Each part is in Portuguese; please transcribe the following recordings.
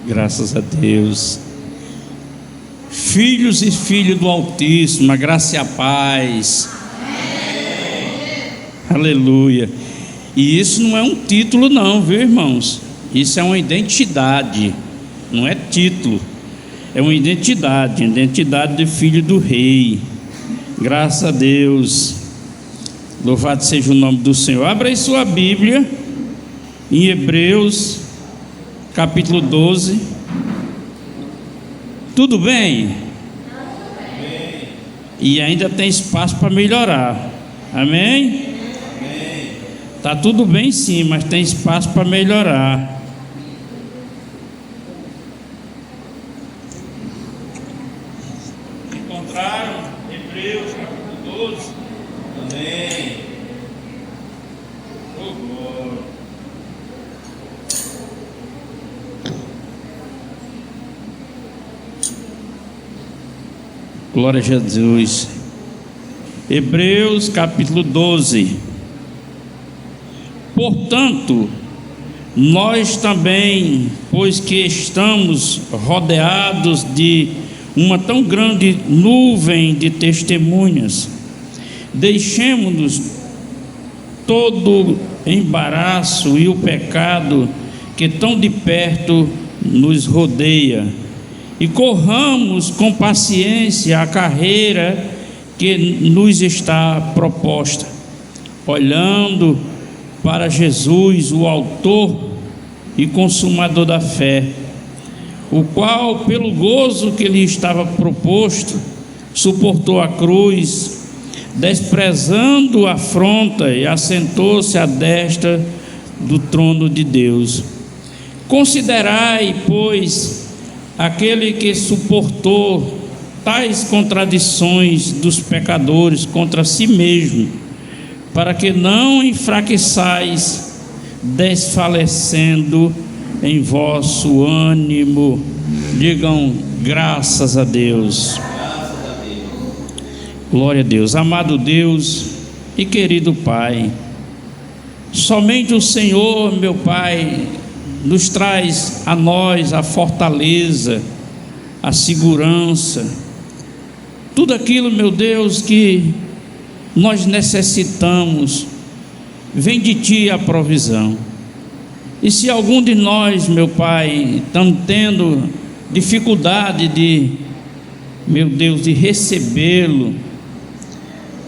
Graças a Deus. Filhos e filhas do Altíssimo, a graça e a paz. Aleluia. E isso não é um título não, viu, irmãos? Isso é uma identidade, não é título. É uma identidade de filho do rei. Graças a Deus. Louvado seja o nome do Senhor. Abra aí sua Bíblia em Hebreus capítulo 12. Tudo bem? E ainda tem espaço para melhorar. Amém? Tá tudo bem sim, mas tem espaço para melhorar. Encontraram Hebreus capítulo 12? Amém. Oh, glória. Glória a Jesus. Hebreus capítulo 12. Portanto, nós também, pois que estamos rodeados de uma tão grande nuvem de testemunhas, deixemos-nos todo embaraço e o pecado que tão de perto nos rodeia, e corramos com paciência a carreira que nos está proposta, olhando para Jesus, o autor e consumador da fé, o qual, pelo gozo que lhe estava proposto, suportou a cruz, desprezando a afronta, e assentou-se à destra do trono de Deus. Considerai, pois, aquele que suportou tais contradições dos pecadores contra si mesmo, para que não enfraqueçais, desfalecendo em vosso ânimo. Digam graças a Deus. Glória a Deus. Amado Deus e querido Pai, somente o Senhor, meu Pai, nos traz a nós a fortaleza, a segurança, tudo aquilo, meu Deus, que nós necessitamos. Vem de Ti a provisão. E se algum de nós, meu Pai, estamos tendo dificuldade de, meu Deus, de recebê-lo,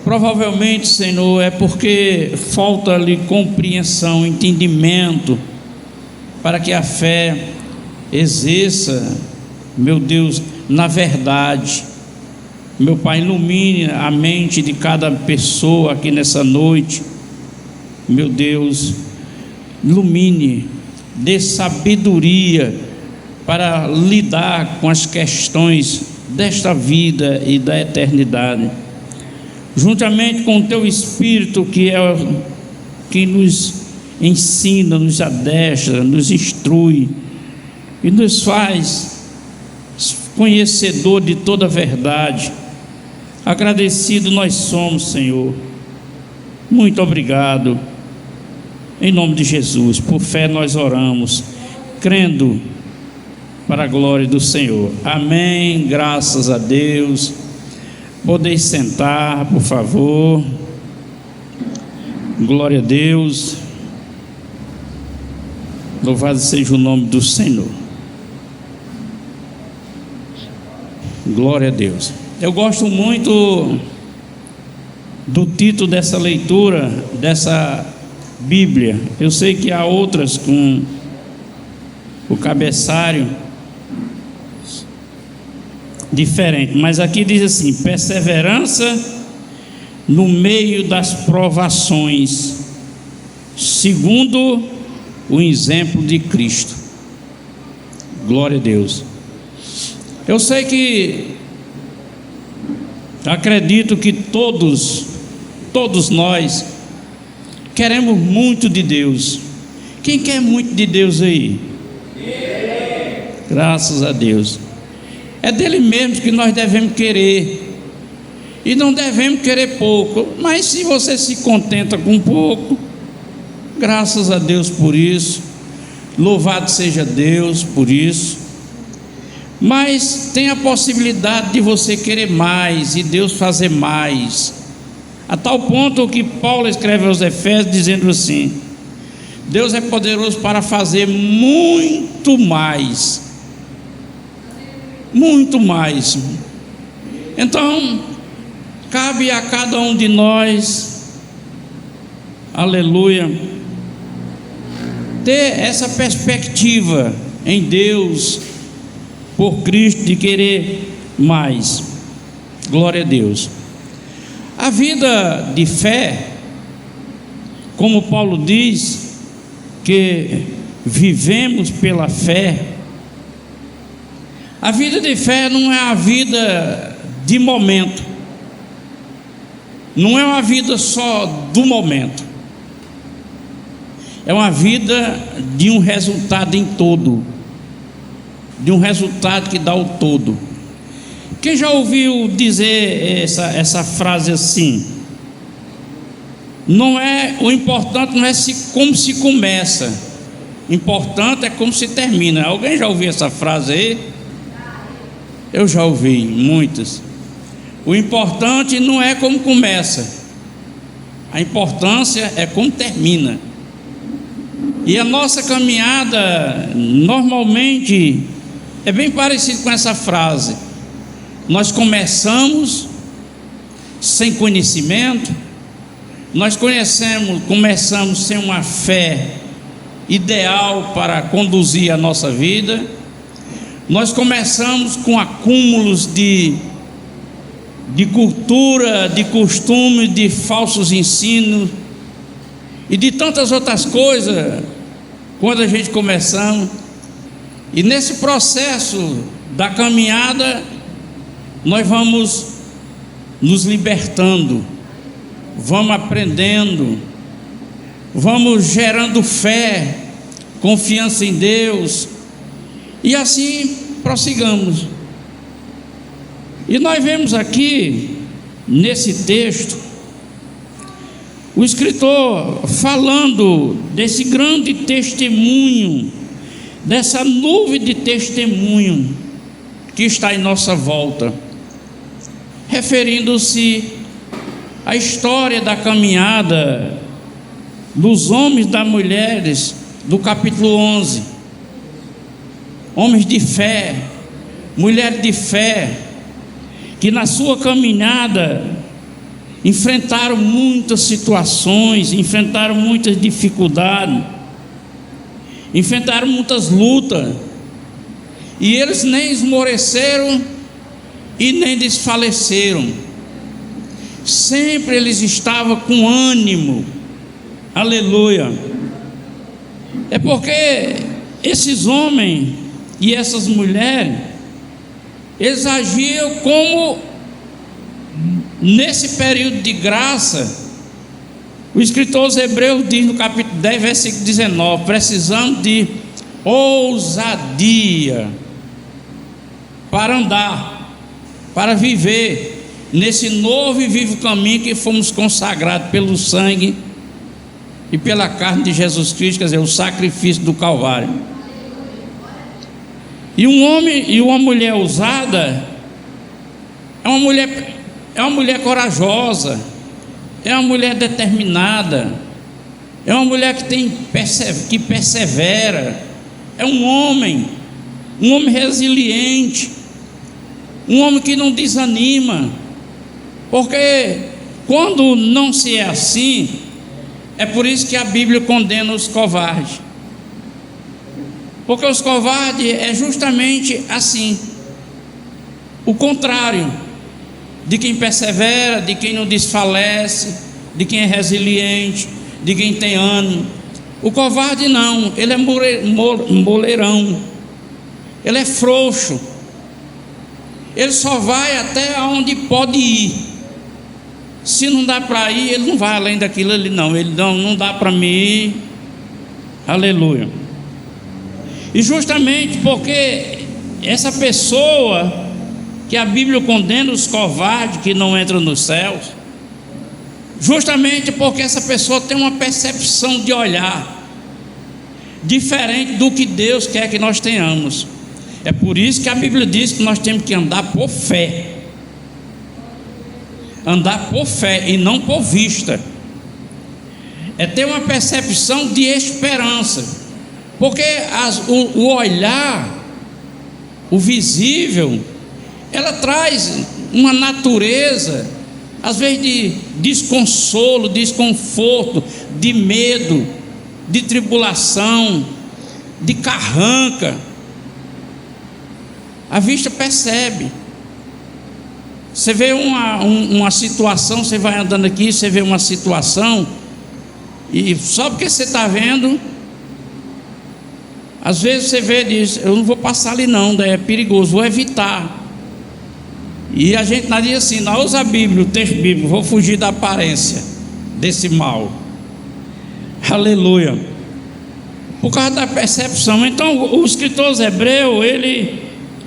provavelmente, Senhor, é porque falta-lhe compreensão, entendimento, para que a fé exerça, meu Deus, na verdade. Meu Pai, ilumine a mente de cada pessoa aqui nessa noite. Meu Deus, ilumine, dê sabedoria para lidar com as questões desta vida e da eternidade, juntamente com o Teu Espírito, que é que nos ensina, nos adestra, nos instrui e nos faz conhecedor de toda a verdade. Agradecido nós somos, Senhor. Muito obrigado. Em nome de Jesus, por fé nós oramos, crendo para a glória do Senhor. Amém. Graças a Deus. Podeis sentar, por favor. Glória a Deus. Louvado seja o nome do Senhor. Glória a Deus. Eu gosto muito do título dessa leitura, dessa Bíblia. Eu sei que há outras com o cabeçalho diferente, mas aqui diz assim: perseverança no meio das provações, segundo o exemplo de Cristo. Glória a Deus. Eu sei que, acredito que todos nós queremos muito de Deus. Quem quer muito de Deus aí? Graças a Deus. É dele mesmo que nós devemos querer, e não devemos querer pouco. Mas se você se contenta com pouco, graças a Deus por isso. Louvado seja Deus por isso. Mas tem a possibilidade de você querer mais e Deus fazer mais, a tal ponto que Paulo escreve aos Efésios dizendo assim: Deus é poderoso para fazer muito mais. Muito mais. Então, cabe a cada um de nós, aleluia, ter essa perspectiva em Deus, por Cristo, de querer mais. Glória a Deus. A vida de fé, como Paulo diz, que vivemos pela fé. A vida de fé não é a vida de momento, não é uma vida só do momento, é uma vida de um resultado em todo, de um resultado que dá o todo. Quem já ouviu dizer essa frase assim? Não é, o importante não é como se começa, o importante é como se termina. Alguém já ouviu essa frase aí? Eu já ouvi muitas. O importante não é como começa, a importância é como termina. E a nossa caminhada normalmente é bem parecido com essa frase. Nós começamos sem conhecimento, nós começamos sem uma fé ideal para conduzir a nossa vida. Nós começamos com acúmulos de cultura, de costume, de falsos ensinos e de tantas outras coisas quando a gente começamos. E nesse processo da caminhada nós vamos nos libertando, vamos aprendendo, vamos gerando fé, confiança em Deus, e assim prossigamos. E nós vemos aqui nesse texto o escritor falando desse grande testemunho, dessa nuvem de testemunho que está em nossa volta, referindo-se à história da caminhada dos homens e das mulheres do capítulo 11. Homens de fé, mulheres de fé, que na sua caminhada enfrentaram muitas situações, enfrentaram muitas dificuldades, enfrentaram muitas lutas, e eles nem esmoreceram e nem desfaleceram. Sempre eles estavam com ânimo. Aleluia. É porque esses homens e essas mulheres, eles agiam como, nesse período de graça, o escritor aos Hebreus diz no capítulo 10, versículo 19: precisamos de ousadia para andar, para viver nesse novo e vivo caminho que fomos consagrados pelo sangue e pela carne de Jesus Cristo, quer dizer, o sacrifício do Calvário. E um homem e uma mulher ousada é uma mulher corajosa, é uma mulher determinada, é uma mulher que persevera, é um homem resiliente, um homem que não desanima, porque quando não se é assim, é por isso que a Bíblia condena os covardes. Porque os covardes é justamente assim, o contrário de quem persevera, de quem não desfalece, de quem é resiliente, de quem tem ânimo. O covarde não, ele é moleirão, ele é frouxo, ele só vai até onde pode ir. Se não dá para ir, ele não vai além daquilo ali, não. Ele não dá para mim ir. Aleluia. E justamente porque essa pessoa que a Bíblia condena, os covardes que não entram nos céus, justamente porque essa pessoa tem uma percepção de olhar diferente do que Deus quer que nós tenhamos. É por isso que a Bíblia diz que nós temos que andar por fé. Andar por fé e não por vista. É ter uma percepção de esperança. Porque o olhar, o visível, ela traz uma natureza, às vezes de desconsolo, desconforto, de medo, de tribulação, de carranca. A vista percebe. Você vê uma situação, você vai andando aqui, você vê uma situação, e só porque você está vendo, às vezes você vê e diz: eu não vou passar ali não, é perigoso, vou evitar. E a gente diz assim: não usa a Bíblia, o texto bíblico, vou fugir da aparência desse mal. Aleluia. Por causa da percepção. Então o escritor aos Hebreus,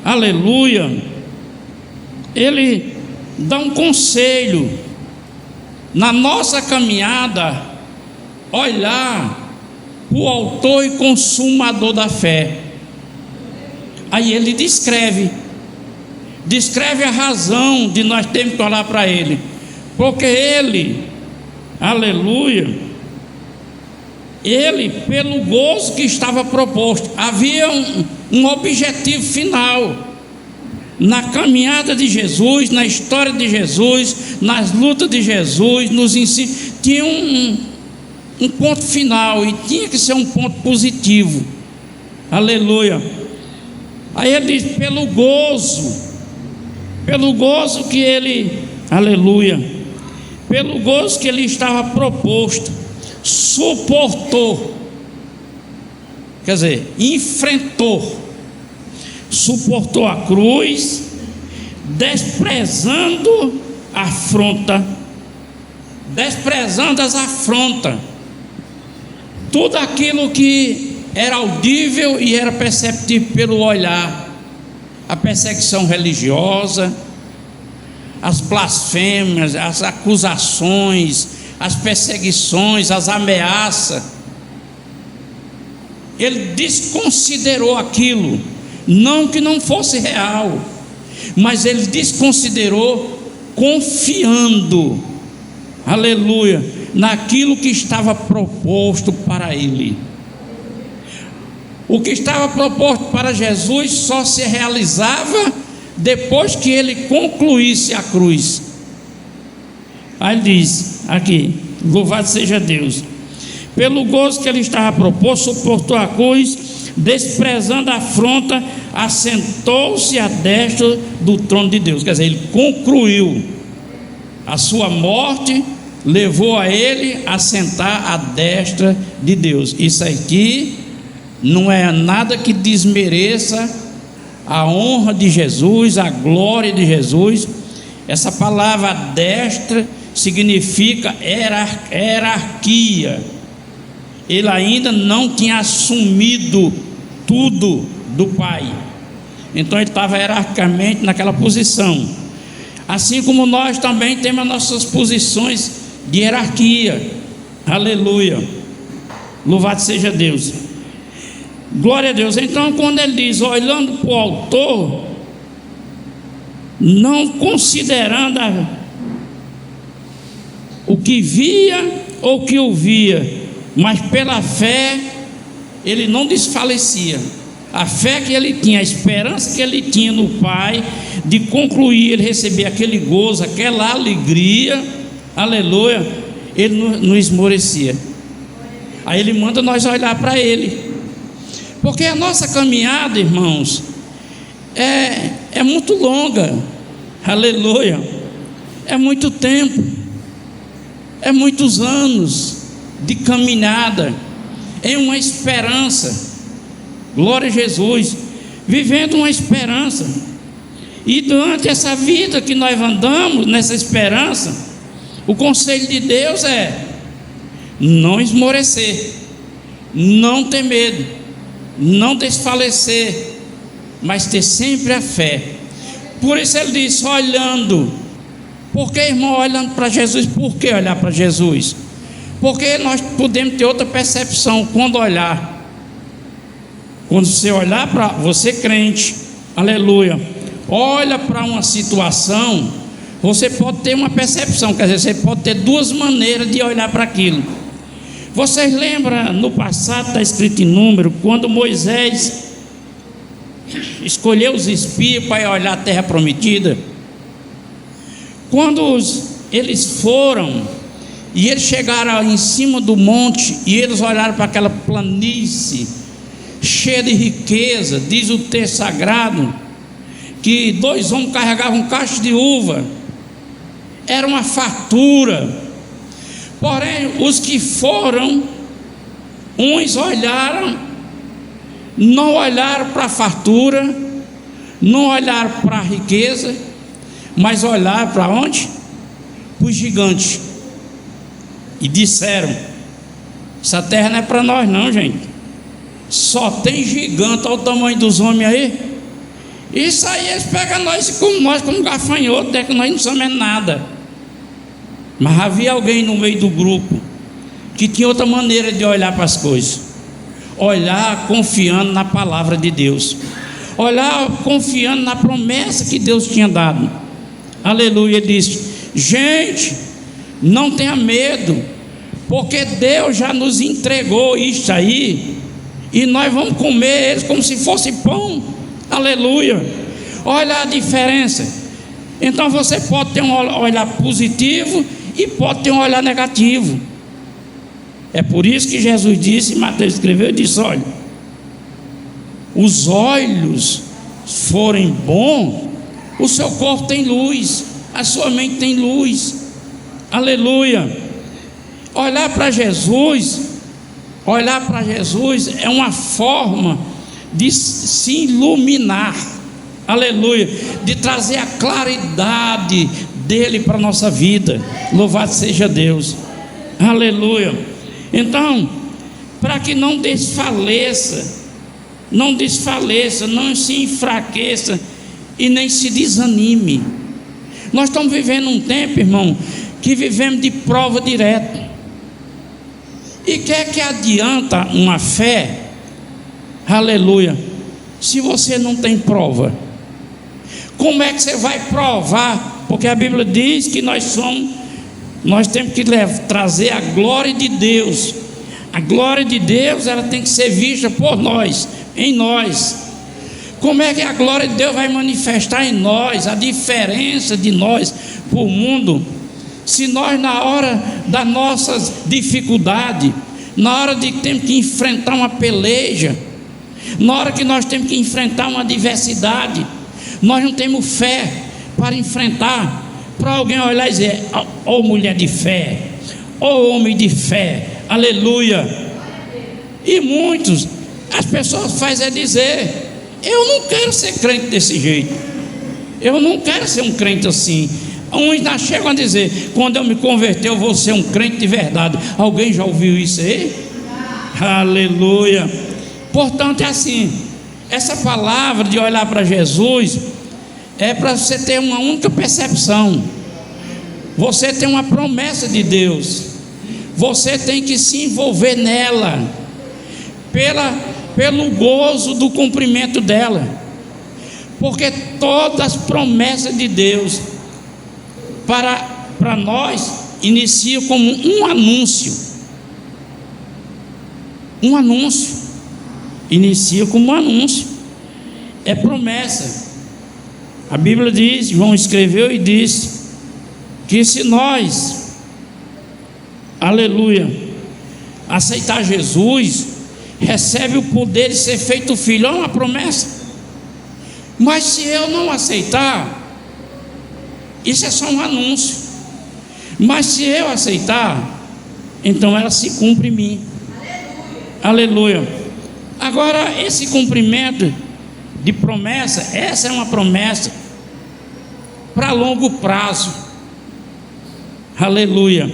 aleluia, ele dá um conselho na nossa caminhada, olhar o autor e consumador da fé. Aí ele descreve a razão de nós termos que olhar para ele, porque ele, aleluia, ele, pelo gozo que estava proposto, havia um objetivo final na caminhada de Jesus, na história de Jesus, nas lutas de Jesus, nos ensinos. Tinha um ponto final, e tinha que ser um ponto positivo. Aleluia. Aí ele diz: pelo gozo que ele, aleluia, pelo gozo que ele estava proposto, suportou, quer dizer, suportou a cruz, desprezando as afrontas, tudo aquilo que era audível e era perceptível pelo olhar, a perseguição religiosa, as blasfêmias, as acusações, as perseguições, as ameaças. Ele desconsiderou aquilo, não que não fosse real, mas ele desconsiderou, confiando, aleluia, naquilo que estava proposto para ele. O que estava proposto para Jesus só se realizava depois que ele concluísse a cruz. Aí ele diz aqui: louvado seja Deus, pelo gozo que ele estava proposto, suportou a cruz, desprezando a afronta, assentou-se à destra do trono de Deus. Quer dizer, ele concluiu a sua morte, levou a ele a sentar à destra de Deus. Isso aqui não é nada que desmereça a honra de Jesus, a glória de Jesus. Essa palavra destra significa hierarquia. Ele ainda não tinha assumido tudo do Pai, então ele estava hierarquicamente naquela posição. Assim como nós também temos as nossas posições de hierarquia. Aleluia, louvado seja Deus, glória a Deus. Então, quando ele diz olhando para o autor, não considerando o que via ou o que ouvia, mas pela fé, ele não desfalecia. A fé que ele tinha, a esperança que ele tinha no Pai, de concluir, ele receber aquele gozo, aquela alegria, aleluia, ele não esmorecia. Aí ele manda nós olhar para ele, porque a nossa caminhada, irmãos, é muito longa, aleluia, é muito tempo, é muitos anos de caminhada em uma esperança. Glória a Jesus, vivendo uma esperança. E durante essa vida que nós andamos nessa esperança, o conselho de Deus é não esmorecer, não ter medo, não desfalecer, mas ter sempre a fé. Por isso ele diz olhando. Por que, irmão, olhando para Jesus? Por que olhar para Jesus? Porque nós podemos ter outra percepção quando olhar. Quando você olhar para você crente, Aleluia. Olha para uma situação, você pode ter uma percepção, quer dizer, você pode ter duas maneiras de olhar para aquilo. Vocês lembram, no passado, está escrito em Número, quando Moisés escolheu os espias para olhar a terra prometida? Quando eles foram e eles chegaram em cima do monte e eles olharam para aquela planície cheia de riqueza, diz o texto sagrado que 2 homens carregavam um cacho de uva, era uma fartura. Porém, os que foram, uns olharam, não olharam para a fartura, não olharam para a riqueza, mas olharam para onde? Para os gigantes. E disseram: essa terra não é para nós não, gente. Só tem gigante, olha o tamanho dos homens aí. Isso aí eles pegam nós como gafanhoto, é que nós não somos nada. Mas havia alguém no meio do grupo que tinha outra maneira de olhar para as coisas. Olhar confiando na palavra de Deus, olhar confiando na promessa que Deus tinha dado. Aleluia. Ele disse: gente, não tenha medo, porque Deus já nos entregou isso aí, e nós vamos comer eles como se fosse pão. Aleluia. Olha a diferença. Então você pode ter um olhar positivo e pode ter um olhar negativo. É por isso que Jesus disse, Mateus escreveu e disse: olha, os olhos forem bons, o seu corpo tem luz, a sua mente tem luz. Aleluia. Olhar para Jesus é uma forma de se iluminar. Aleluia. De trazer a claridade dele para a nossa vida. Louvado seja Deus. Aleluia. Então, para que não desfaleça, não se enfraqueça e nem se desanime. Nós estamos vivendo um tempo, irmão, que vivemos de prova direta. E que adianta uma fé, aleluia, se você não tem prova? Como é que você vai provar? Porque a Bíblia diz que nós temos que trazer a glória de Deus. A glória de Deus, ela tem que ser vista por nós, em nós. Como é que a glória de Deus vai manifestar em nós, a diferença de nós para o mundo, se nós, na hora das nossas dificuldades, na hora de que temos que enfrentar uma peleja, na hora que nós temos que enfrentar uma adversidade, nós não temos fé para enfrentar, para alguém olhar e dizer: ó mulher de fé, ó homem de fé, aleluia. E muitos, as pessoas fazem dizer: eu não quero ser crente desse jeito, eu não quero ser um crente assim. Uns ainda chegam a dizer: quando eu me converter eu vou ser um crente de verdade. Alguém já ouviu isso aí? Aleluia. Portanto é assim, essa palavra de olhar para Jesus é para você ter uma única percepção. Você tem uma promessa de Deus, você tem que se envolver nela, pelo gozo do cumprimento dela, porque todas as promessas de Deus para nós iniciam como um anúncio. Inicia como um anúncio, é promessa. A Bíblia diz, João escreveu e disse que se nós, aleluia, aceitar Jesus, recebe o poder de ser feito filho. É uma promessa. Mas se eu não aceitar, isso é só um anúncio. Mas se eu aceitar, então ela se cumpre em mim. Aleluia. Agora, esse cumprimento de promessa, essa é uma promessa para longo prazo. Aleluia.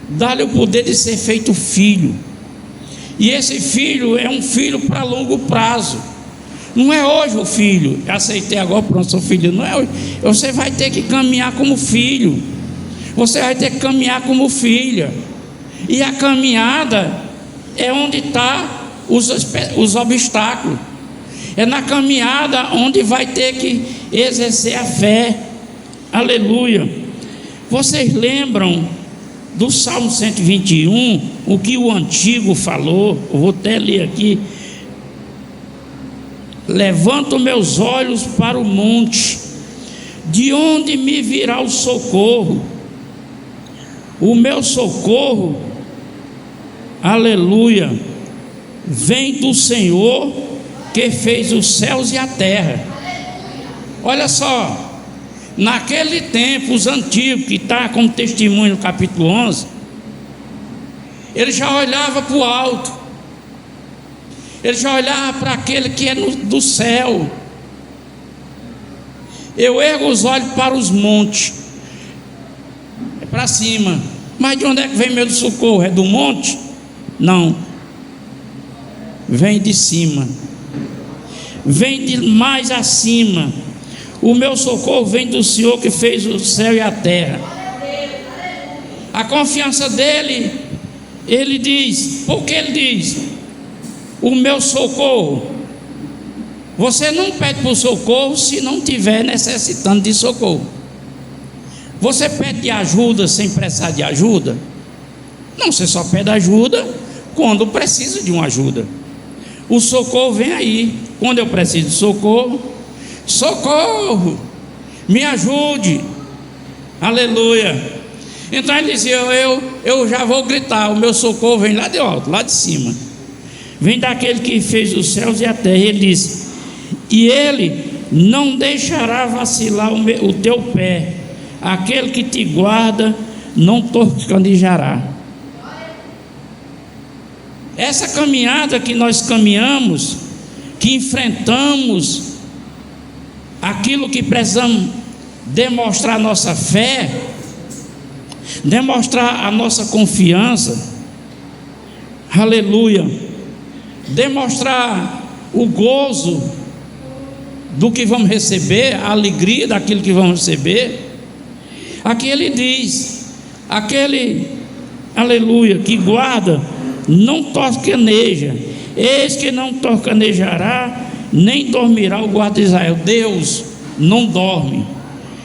Dá-lhe o poder de ser feito filho. E esse filho é um filho para longo prazo. Não é hoje o filho, aceitei agora, pronto, sou filho. Não é hoje. Você vai ter que caminhar como filho. Você vai ter que caminhar como filha. E a caminhada é onde está os obstáculos. É na caminhada onde vai ter que exercer a fé. Aleluia. Vocês lembram do Salmo 121, o que o antigo falou? Eu vou até ler aqui. Levanto meus olhos para o monte, de onde me virá o socorro? O meu socorro, aleluia, vem do Senhor que fez os céus e a terra. Olha só, naquele tempo, os antigos, que está como testemunho no capítulo 11, ele já olhava para o alto, ele já olhava para aquele que é do céu. Eu ergo os olhos para os montes, é para cima. Mas de onde é que vem meu socorro? É do monte? Não, vem de cima, vem de mais acima. O meu socorro vem do Senhor que fez o céu e a terra. A confiança dele, ele diz, porque ele diz: o meu socorro. Você não pede por socorro se não estiver necessitando de socorro. Você pede ajuda sem precisar de ajuda? Não, você só pede ajuda quando precisa de uma ajuda. O socorro vem aí. Quando eu preciso de socorro, socorro, me ajude, aleluia. Então ele dizia: eu já vou gritar, o meu socorro vem lá de alto, lá de cima, vem daquele que fez os céus e a terra. Ele disse: e ele não deixará vacilar o teu pé, aquele que te guarda não torcanejará. Essa caminhada que nós caminhamos, que enfrentamos aquilo que precisamos demonstrar nossa fé, demonstrar a nossa confiança, aleluia, demonstrar o gozo do que vamos receber, a alegria daquilo que vamos receber. Aqui ele diz: aquele, aleluia, que guarda não torcaneja, eis que não torcanejará, nem dormirá o guarda de Israel. Deus não dorme.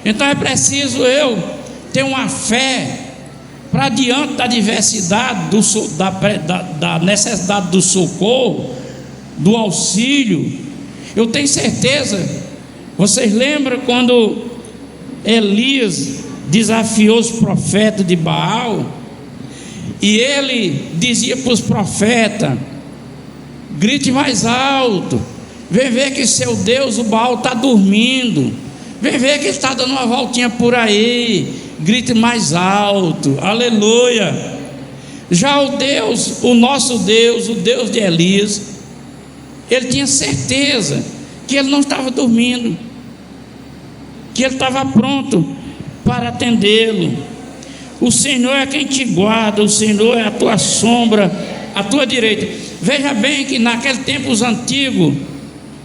Então é preciso eu ter uma fé para diante da adversidade, da necessidade do socorro, do auxílio. Eu tenho certeza, vocês lembram quando Elias desafiou os profetas de Baal, e ele dizia para os profetas: grite mais alto, vem ver que seu Deus, o Baal, está dormindo, vem ver que ele está dando uma voltinha por aí, grite mais alto, aleluia. Já o Deus, o nosso Deus, o Deus de Elias, ele tinha certeza que ele não estava dormindo, que ele estava pronto para atendê-lo. O Senhor é quem te guarda, o Senhor é a tua sombra, a tua direita. Veja bem que naquele tempo os antigos,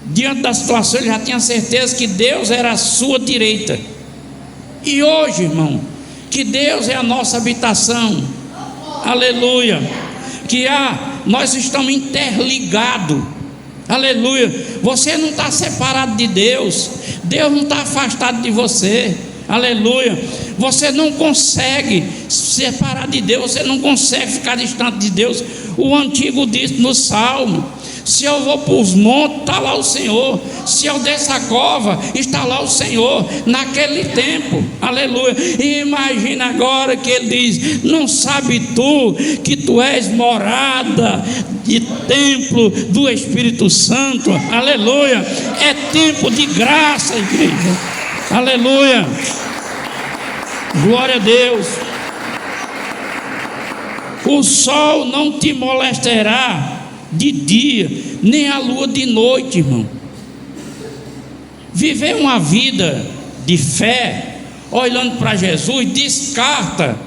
diante da situação, eles já tinham certeza que Deus era a sua direita. E hoje, irmão, que Deus é a nossa habitação, aleluia, que nós estamos interligados, aleluia. Você não está separado de Deus, Deus não está afastado de você, aleluia. Você não consegue se separar de Deus, você não consegue ficar distante de Deus. O antigo disse no Salmo: se eu vou para os montes, está lá o Senhor. Se eu desço a cova, está lá o Senhor. Naquele tempo, aleluia. E imagina agora que ele diz: não sabe tu que tu és morada de templo do Espírito Santo, aleluia. É tempo de graça, igreja, aleluia, glória a Deus. O sol não te molestará de dia, nem a lua de noite, irmão. Viver uma vida de fé, olhando para Jesus, descarta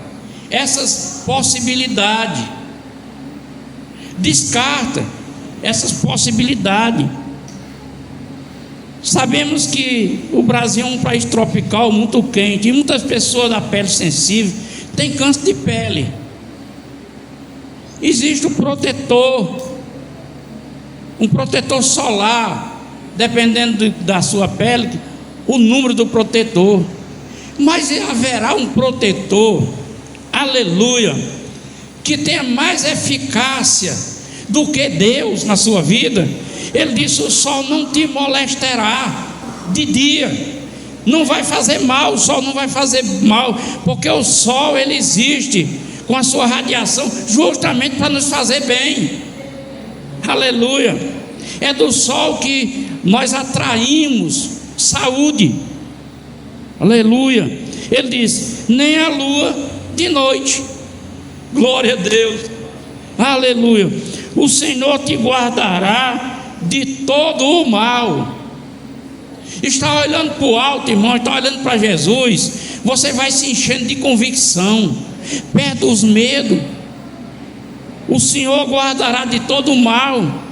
essas possibilidades. Descarta essas possibilidades. Sabemos que o Brasil é um país tropical muito quente, e muitas pessoas da pele sensível têm câncer de pele. Existe um protetor solar, dependendo da sua pele, o número do protetor. Mas haverá um protetor, aleluia, que tenha mais eficácia do que Deus na sua vida. Ele disse: o sol não te molestará de dia, não vai fazer mal, o sol não vai fazer mal, porque o sol ele existe com a sua radiação justamente para nos fazer bem, aleluia. É do sol que nós atraímos saúde, aleluia. Ele diz: nem a lua de noite, glória a Deus, aleluia. O Senhor te guardará de todo o mal. Está olhando para o alto, irmão, está olhando para Jesus, você vai se enchendo de convicção, perde os medos. O Senhor guardará de todo o mal.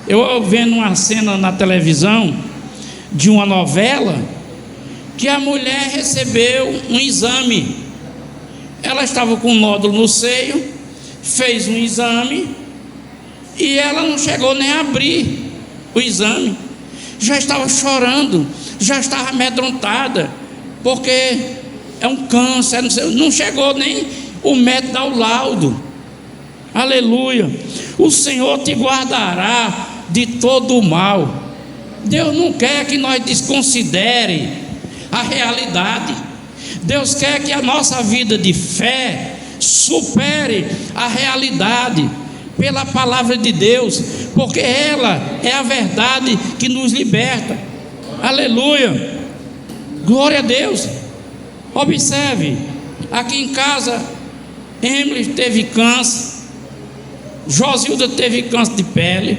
Eu vendo uma cena na televisão de uma novela, que a mulher recebeu um exame. Ela estava com um nódulo no seio, fez um exame e ela não chegou nem a abrir o exame, já estava chorando, já estava amedrontada, porque é um câncer, não chegou nem o médico dar o laudo, aleluia. O Senhor te guardará de todo o mal. Deus não quer que nós desconsidere a realidade. Deus quer que a nossa vida de fé supere a realidade pela palavra de Deus, porque ela é a verdade que nos liberta, aleluia, glória a Deus. Observe, aqui em casa Emily teve câncer, Josilda teve câncer de pele,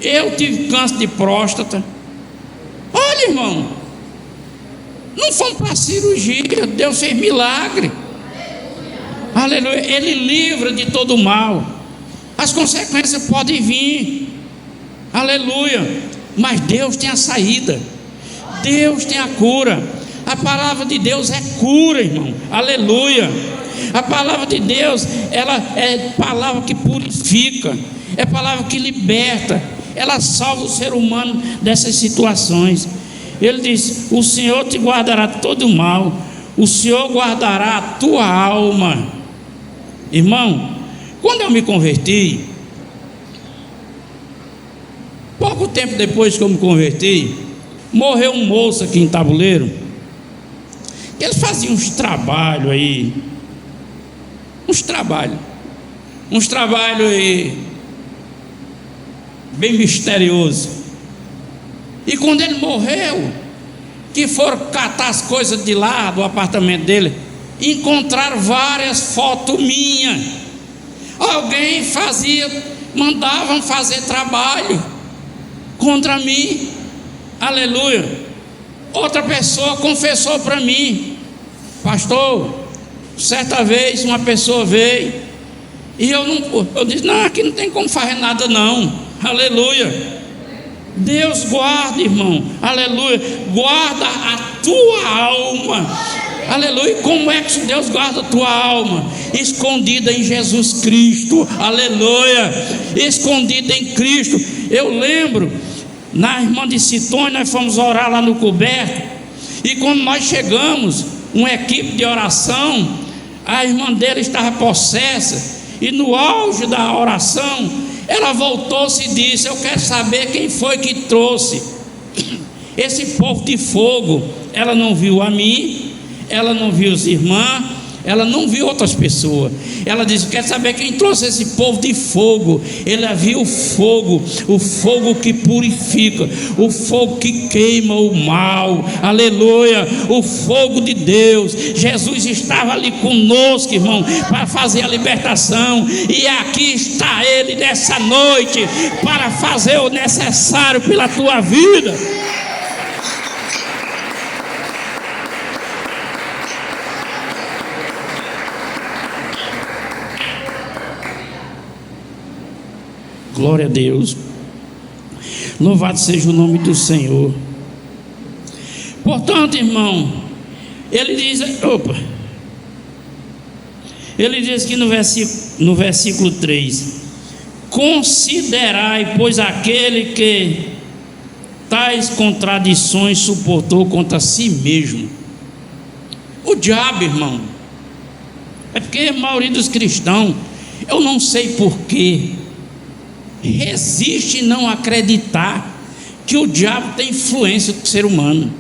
eu tive câncer de próstata. Olha, irmão, não fomos para a cirurgia, Deus fez milagre, aleluia. Ele livra de todo o mal. As consequências podem vir, aleluia, mas Deus tem a saída, Deus tem a cura. A palavra de Deus é cura, irmão, aleluia. A palavra de Deus, ela é palavra que purifica, é palavra que liberta, ela salva o ser humano dessas situações. Ele diz: o Senhor te guardará de todo o mal, o Senhor guardará a tua alma. Irmão, quando eu me converti, pouco tempo depois que eu me converti, morreu um moço aqui em Tabuleiro, que eles faziam uns trabalhos aí, uns trabalhos aí, bem misterioso. E quando ele morreu, que foram catar as coisas de lá do apartamento dele, encontraram várias fotos minhas. Alguém mandavam fazer trabalho contra mim, aleluia. Outra pessoa confessou para mim: pastor, certa vez uma pessoa veio e eu disse: não, aqui não tem como fazer nada não, aleluia. Deus guarda, irmão, aleluia, guarda a tua alma, aleluia. Como é que Deus guarda a tua alma? Escondida em Jesus Cristo, aleluia, escondida em Cristo. Eu lembro, na irmã de Citônia, nós fomos orar lá no coberto, e quando nós chegamos, uma equipe de oração, a irmã dele estava possessa, e no auge da oração, ela voltou-se e disse: eu quero saber quem foi que trouxe esse povo de fogo. Ela não viu a mim, ela não viu os irmãos, ela não viu outras pessoas. Ela disse: quer saber quem trouxe esse povo de fogo? Ela viu o fogo que purifica, o fogo que queima o mal, aleluia, o fogo de Deus. Jesus estava ali conosco, irmão, para fazer a libertação, e aqui está Ele nessa noite para fazer o necessário pela tua vida. Glória a Deus, louvado seja o nome do Senhor. Portanto, irmão, ele diz que no versículo 3: considerai, pois, aquele que tais contradições suportou contra si mesmo. O diabo, irmão, é porque a maioria dos cristãos, eu não sei porquê, resiste em não acreditar que o diabo tem influência no ser humano.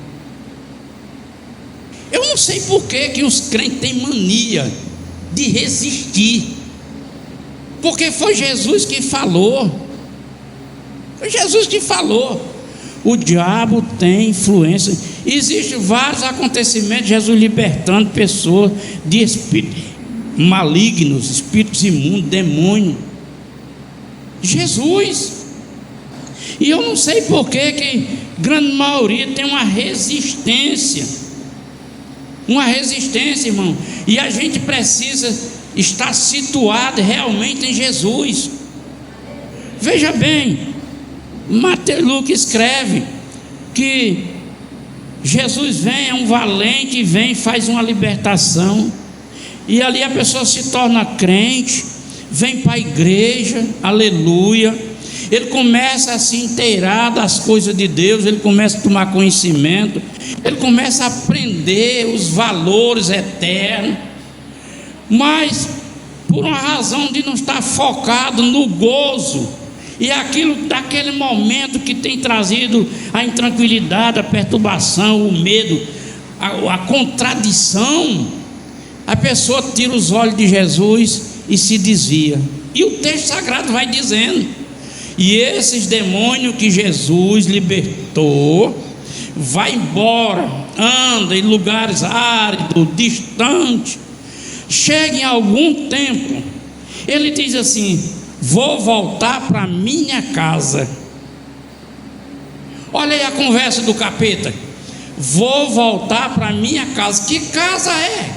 Eu não sei porquê que os crentes têm mania de resistir, porque foi Jesus que falou. Foi Jesus que falou. O diabo tem influência. Existem vários acontecimentos, Jesus libertando pessoas de espíritos malignos, espíritos imundos, demônios. Jesus. E eu não sei porquê que grande maioria tem uma resistência. Uma resistência, irmão. E a gente precisa estar situado realmente em Jesus. Veja bem, Lucas escreve que Jesus vem, é um valente, e vem, faz uma libertação, e ali a pessoa se torna crente, vem para a igreja, aleluia. Ele começa a se inteirar das coisas de Deus, ele começa a tomar conhecimento, ele começa a aprender os valores eternos, mas por uma razão de não estar focado no gozo e aquilo daquele momento que tem trazido a intranquilidade, a perturbação, o medo, a contradição, a pessoa tira os olhos de Jesus e se desvia. E o texto sagrado vai dizendo: e esses demônios que Jesus libertou, vai embora, anda em lugares áridos, distantes, chega em algum tempo, ele diz assim: vou voltar para minha casa. Olha aí a conversa do capeta. Vou voltar para minha casa. Que casa é?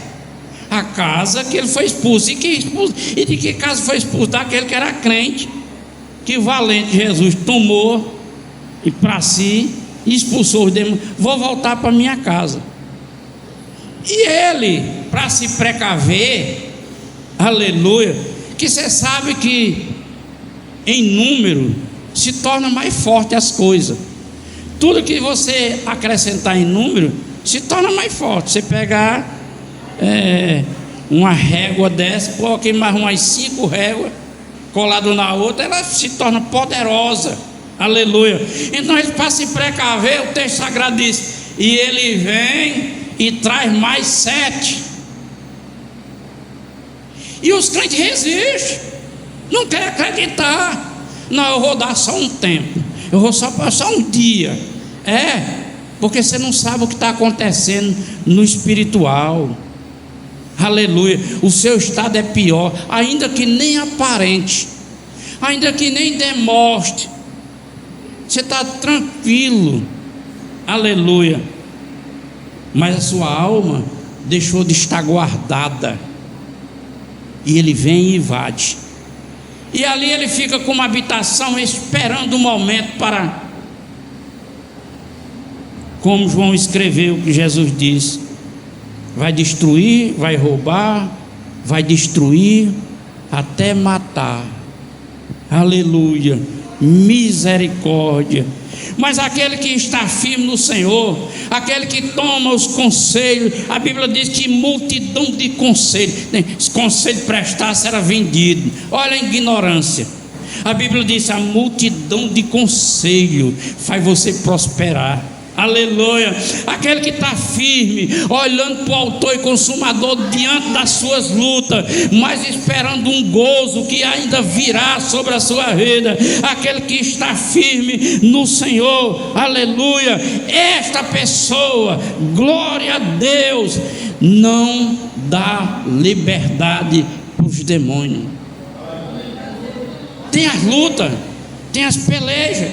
A casa que ele foi expulso. E de que casa foi expulso? Daquele que era crente, que o valente Jesus tomou e para si expulsou os demônios. Vou voltar para minha casa. E ele, para se precaver, aleluia, que você sabe que em número se torna mais forte as coisas. Tudo que você acrescentar em número se torna mais forte. Você pegar uma régua dessa, coloca mais umas 5 réguas colado na outra, ela se torna poderosa, aleluia. Então, para se precaver, o texto sagrado diz: e ele vem e traz mais 7. E os crentes resistem, não querem acreditar. Não, eu vou dar só um tempo, eu vou só passar um dia. Porque você não sabe o que está acontecendo no espiritual, aleluia. O seu estado é pior, ainda que nem aparente, ainda que nem demonstre. Você está tranquilo, aleluia, mas a sua alma deixou de estar guardada, e ele vem e invade, e ali ele fica com uma habitação esperando o momento para, como João escreveu o que Jesus disse, vai destruir, vai roubar, vai destruir até matar, aleluia, misericórdia. Mas aquele que está firme no Senhor, aquele que toma os conselhos, a Bíblia diz que multidão de conselhos, se conselho prestasse era vendido. Olha a ignorância. A Bíblia diz: a multidão de conselhos faz você prosperar, aleluia. Aquele que está firme, olhando para o autor e consumador diante das suas lutas, mas esperando um gozo que ainda virá sobre a sua vida. Aquele que está firme no Senhor, aleluia. Esta pessoa, glória a Deus, não dá liberdade para os demônios. Tem as lutas, tem as pelejas,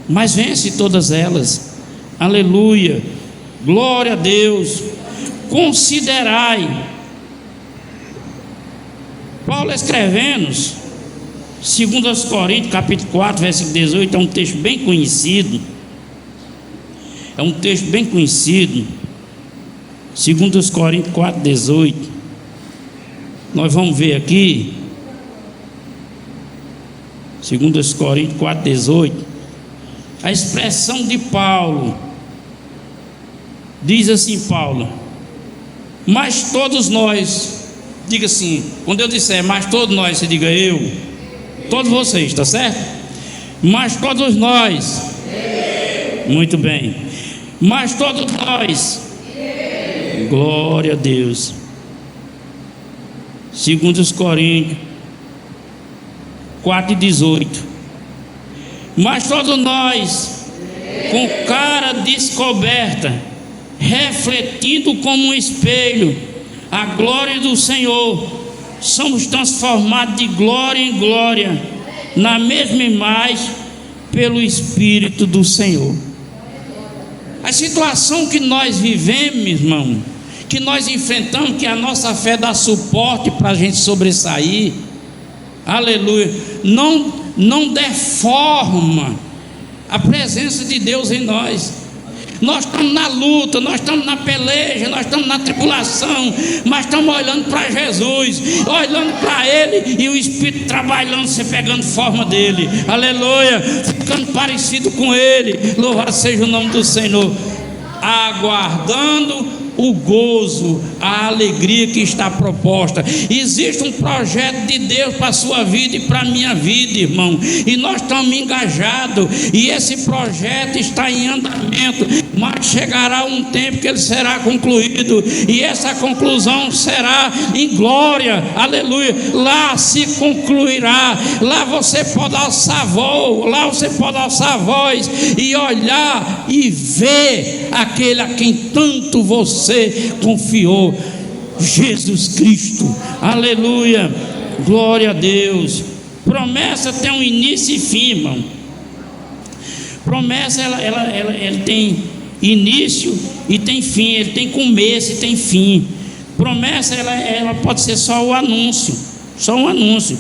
mas vence todas elas. Aleluia, glória a Deus. Considerai, Paulo escrevendo 2 Coríntios capítulo 4 versículo 18, é um texto bem conhecido, é um texto bem conhecido. 2 Coríntios 4, 18, nós vamos ver aqui. 2 Coríntios 4, 18. a expressão de Paulo. Diz assim Paulo: mas todos nós, diga assim, quando eu disser mas todos nós, você diga eu, todos vocês, está certo? Mas todos nós, muito bem, mas todos nós, glória a Deus. Segundo os Coríntios 4:18, mas todos nós, com cara descoberta, refletindo como um espelho a glória do Senhor, somos transformados de glória em glória, na mesma imagem, pelo Espírito do Senhor. A situação que nós vivemos, irmão, que nós enfrentamos, que a nossa fé dá suporte para a gente sobressair, aleluia, não deforma a presença de Deus em nós. Nós estamos na luta, nós estamos na peleja, nós estamos na tribulação, mas estamos olhando para Jesus, olhando para Ele, e o Espírito trabalhando, você pegando forma dele, aleluia, ficando parecido com Ele. Louvado seja o nome do Senhor, aguardando o gozo, a alegria que está proposta. Existe um projeto de Deus para a sua vida e para a minha vida, irmão, e nós estamos engajados, e esse projeto está em andamento, mas chegará um tempo que ele será concluído, e essa conclusão será em glória, aleluia. Lá se concluirá, lá você pode alçar voo, lá você pode alçar a voz e olhar e ver aquele a quem tanto você confiou, Jesus Cristo, aleluia, glória a Deus. Promessa tem um início e fim, irmão. Promessa ela tem início e tem fim, ele tem começo e tem fim. Promessa ela pode ser só o anúncio, só um anúncio.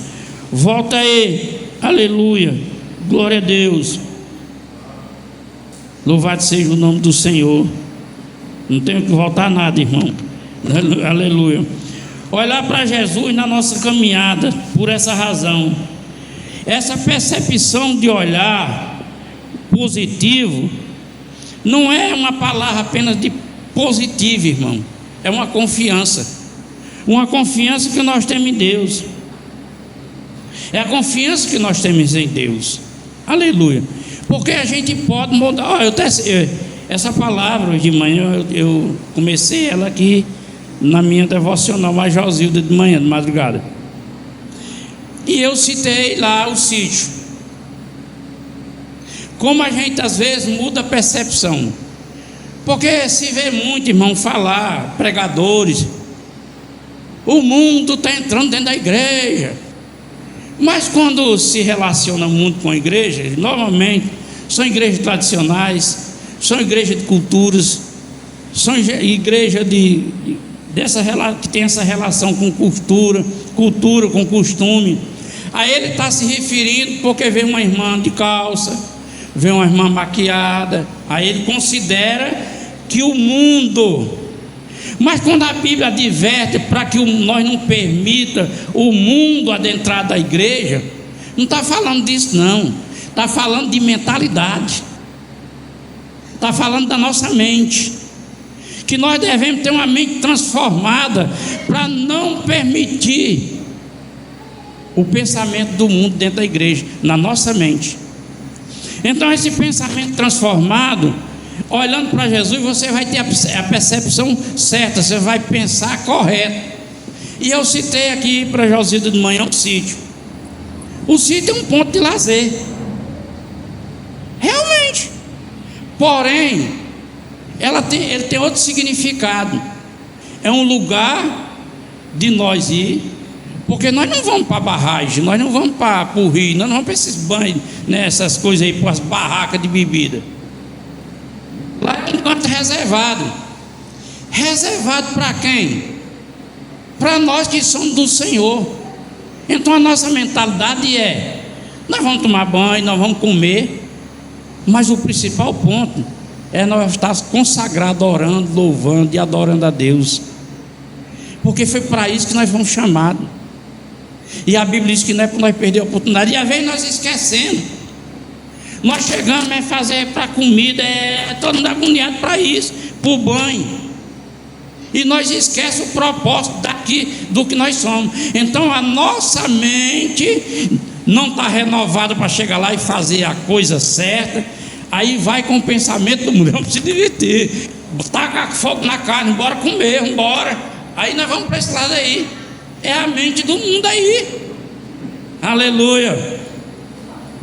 Volta aí, aleluia, glória a Deus, louvado seja o nome do Senhor. Não tenho que voltar nada, irmão, aleluia. Olhar para Jesus na nossa caminhada, por essa razão, essa percepção de olhar positivo não é uma palavra apenas de positivo, irmão, é uma confiança que nós temos em Deus, é a confiança que nós temos em Deus, aleluia, porque a gente pode mudar. Essa palavra de manhã eu comecei ela aqui na minha devocional mais Josilda de manhã, de madrugada, e eu citei lá o sítio. Como a gente às vezes muda a percepção, porque se vê muito, irmão, falar, pregadores, o mundo está entrando dentro da igreja, mas quando se relaciona muito com a igreja, normalmente são igrejas tradicionais, são igrejas de culturas, são igrejas que tem essa relação com cultura com costume. Aí ele está se referindo porque vê uma irmã de calça, vê uma irmã maquiada, aí ele considera que o mundo. Mas quando a Bíblia adverte para que nós não permita o mundo adentrar da igreja, não está falando disso não, está falando de mentalidade, está falando da nossa mente, que nós devemos ter uma mente transformada para não permitir o pensamento do mundo dentro da igreja, na nossa mente. Então esse pensamento transformado, olhando para Jesus, você vai ter a percepção certa, você vai pensar correto. E eu citei aqui para Josilda de manhã o sítio. O sítio é um ponto de lazer, realmente. Porém, ele tem outro significado. É um lugar de nós ir, porque nós não vamos para a barragem, nós não vamos para o rio, nós não vamos para esses banhos, né, essas coisas aí, para as barracas de bebida. Lá é um canto reservado. Reservado para quem? Para nós que somos do Senhor. Então a nossa mentalidade é: nós vamos tomar banho, nós vamos comer, mas o principal ponto é nós estar consagrados, orando, louvando e adorando a Deus, porque foi para isso que nós fomos chamados. E a Bíblia diz que não é para nós perder a oportunidade, e às vezes nós esquecemos. Nós chegamos a fazer para comida, todo mundo agoniado para isso, para o banho. E nós esquecemos o propósito daqui, do que nós somos. Então a nossa mente não está renovada para chegar lá e fazer a coisa certa. Aí vai com o pensamento do mundo, vamos se divertir, tacar fogo na carne, bora comer, embora. Aí nós vamos para esse lado aí. É a mente do mundo aí. Aleluia.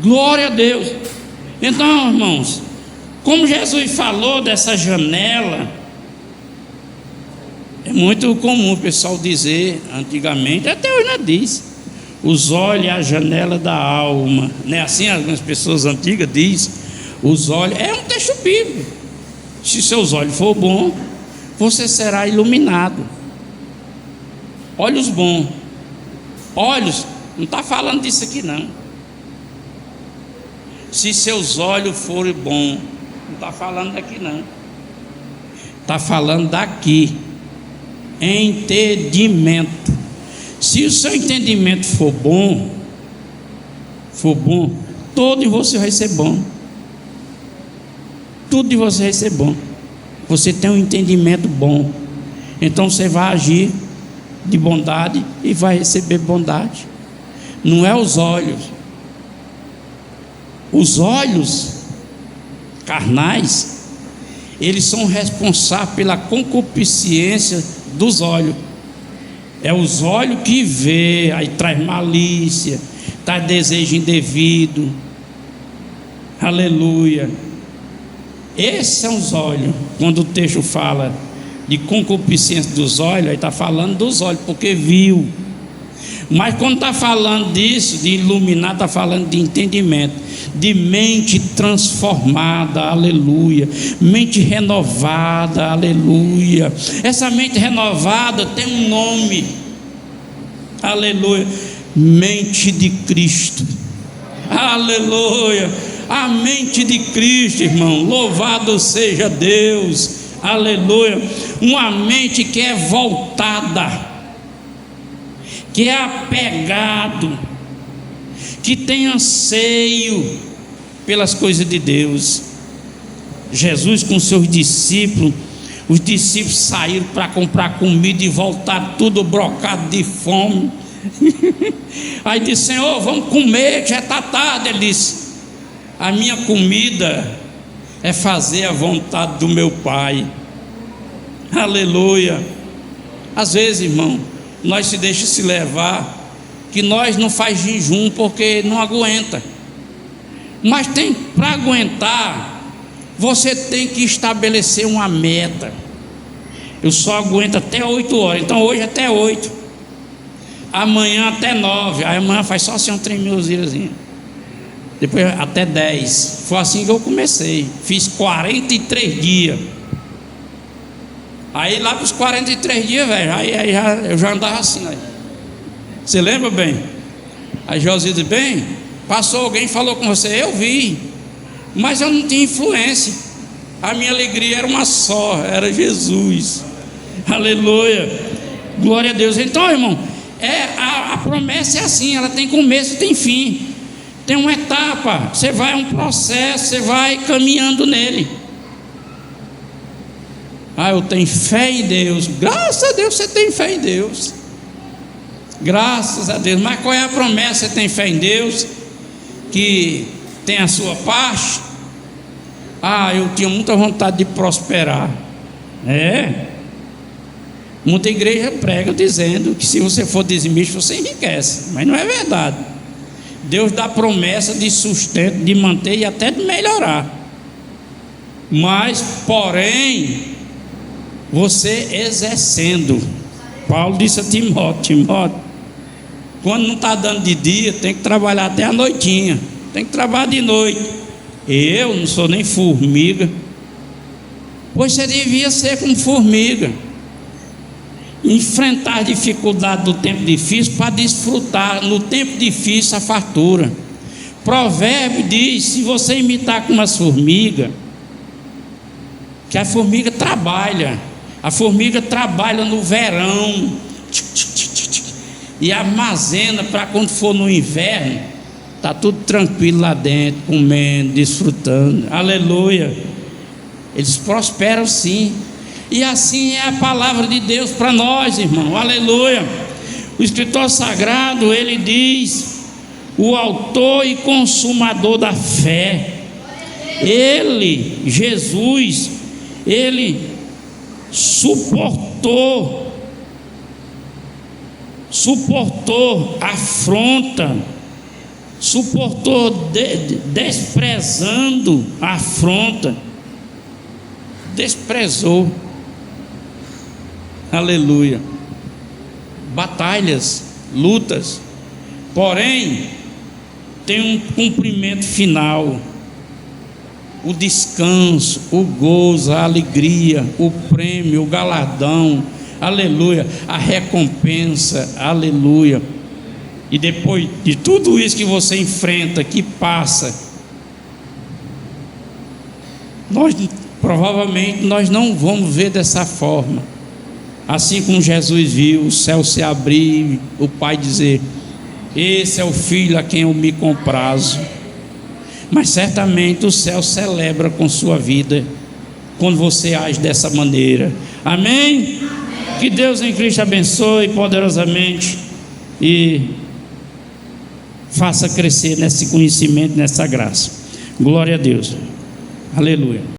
Glória a Deus. Então, irmãos, como Jesus falou dessa janela, é muito comum o pessoal dizer, antigamente, até hoje não diz, os olhos é a janela da alma, não é assim? Algumas pessoas antigas dizem, os olhos, é um texto bíblico. Se seus olhos for bons, você será iluminado. Olhos bons, olhos, não está falando disso aqui não. Se seus olhos forem bons, não está falando daqui não, está falando daqui. Entendimento. Se o seu entendimento for bom, todo de você vai ser bom. Tudo de você vai ser bom. Você tem um entendimento bom, então você vai agir de bondade e vai receber bondade. Não é os olhos. Os olhos carnais, eles são responsáveis pela concupiscência dos olhos. É os olhos que vê, aí traz malícia, traz desejo indevido. Aleluia. Esses são os olhos. Quando o texto fala de concupiscência dos olhos, aí está falando dos olhos, porque viu. Mas quando está falando disso, de iluminar, está falando de entendimento, de mente transformada, aleluia, mente renovada, aleluia. Essa mente renovada tem um nome, aleluia, mente de Cristo, aleluia, a mente de Cristo, irmão, louvado seja Deus, aleluia. Uma mente que é voltada, que é apegado, que tem anseio pelas coisas de Deus. Jesus com seus discípulos, os discípulos saíram para comprar comida e voltaram tudo brocado de fome. Aí disse: Senhor, vamos comer, já está tarde. Ele disse: a minha comida é fazer a vontade do meu Pai. Aleluia. Às vezes, irmão, nós se deixamos se levar, que nós não faz jejum porque não aguenta. Mas tem, para aguentar, você tem que estabelecer uma meta. Eu só aguento até 8 horas, então hoje até 8, amanhã até 9, aí amanhã faz só assim um tremeuzinho, depois até 10. Foi assim que eu comecei, fiz 43 dias. Aí lá para os 43 dias, velho, eu já andava assim, aí. Você lembra bem? Aí José disse: bem, passou alguém, falou com você, eu vi, mas eu não tinha influência, a minha alegria era uma só, era Jesus. Aleluia, glória a Deus. Então, irmão, a promessa é assim, ela tem começo e tem fim, tem uma etapa, você vai, um processo, você vai caminhando nele. Eu tenho fé em Deus. Graças a Deus você tem fé em Deus, graças a Deus. Mas qual é a promessa? Você tem fé em Deus, que tem a sua parte? Eu tinha muita vontade de prosperar. Muita igreja prega dizendo que se você for dizimista você enriquece, mas não é verdade. Deus dá promessa de sustento, de manter e até de melhorar. Mas, porém, você exercendo. Paulo disse a Timóteo: quando não está dando de dia, tem que trabalhar até a noitinha, tem que trabalhar de noite. Eu não sou nem formiga, pois você devia ser como formiga, enfrentar a dificuldade do tempo difícil para desfrutar no tempo difícil a fartura. Provérbio diz: se você imitar com umas formigas, que a formiga trabalha no verão e armazena para quando for no inverno, Está tudo tranquilo lá dentro, comendo, desfrutando. Aleluia. Eles prosperam sim. E assim é a palavra de Deus para nós, irmão. Aleluia. O escritor sagrado, ele diz: o autor e consumador da fé. Ele, Jesus, ele suportou afronta, suportou desprezando a afronta, desprezou. Aleluia. Batalhas, lutas, porém tem um cumprimento final, o descanso, o gozo, a alegria, o prêmio, o galardão, aleluia, a recompensa, aleluia. E depois de tudo isso que você enfrenta, que passa, provavelmente nós não vamos ver dessa forma. Assim como Jesus viu o céu se abrir, o Pai dizer: esse é o Filho a quem eu me comprazo. Mas certamente o céu celebra com sua vida quando você age dessa maneira. Amém? Que Deus em Cristo abençoe poderosamente e faça crescer nesse conhecimento, nessa graça. Glória a Deus. Aleluia.